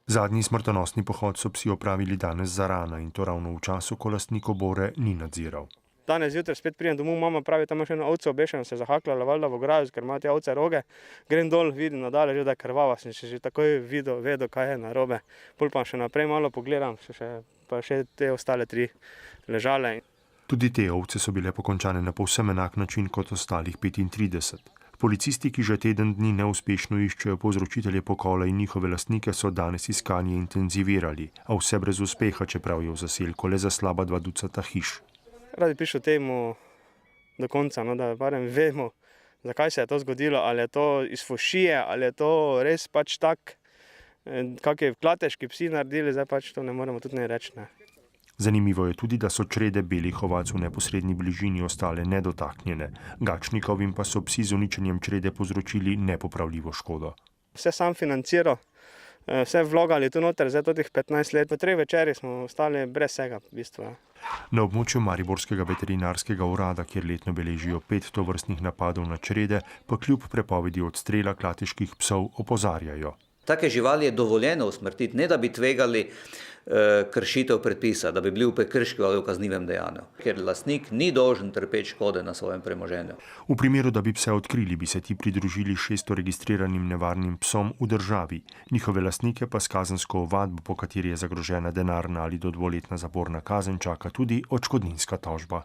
Zadnji smrtonosni pohod so psi opravili danes zarana in to ravno v času, ko lastnik obore ni nadziral. Danes zjutraj spet pridem domov, mama pravi, tam ima še eno ovco obešeno, se je zahaklala valjda v ograjo, ker ima te ovce roge. Grem dol, vidim nadalje, že da je krvava, sem že takoj vedel, kaj je narobe. Pol pa še naprej malo pogledam, pa še te ostale 3 ležale. Tudi te ovce so bile pokončane na povsem enak način kot ostalih 35. Policisti, ki že teden dni neuspešno iščejo povzročitelje pokola in njihove lastnike, so danes iskanje intenzivirali, a vse brez uspeha, čeprav je v zaselku le za slaba 2 ducata hiš. Radi pišu temu do konca, da barem vemo, zakaj se je to zgodilo, ali je to iz fušije, ali je to res pač tak, kakšni klateški psi naredili, zdaj pač to ne moremo tudi ne reči. Zanimivo je tudi, da so črede belih ovac v neposredni bližini ostale nedotaknjene. Gačnikovim pa so psi z uničenjem črede povzročili nepopravljivo škodo. Vse sam financiral, vse vlogali tu noter, zdaj teh 15 let. V 3 večeri smo ostali brez vsega v bistvu. Na območju Mariborskega veterinarskega urada, kjer letno beležijo 5 tovrstnih napadov na črede, pa kljub prepovedi odstrela klateških psov opozarjajo. Take živali je dovoljeno usmrtiti, ne da bi tvegali kršitev predpisa, da bi bili v prekršku ali v kaznivem dejanju, ker lastnik ni dolžen trpeči škode na svojem premoženju. V primeru, da bi pse odkrili, bi se ti pridružili 600 registriranim nevarnim psom v državi. Njihove lastnike pa s kazensko ovadbo, po kateri je zagrožena denarna ali do 2-letna zaporna kazen, čaka tudi odškodninska tožba.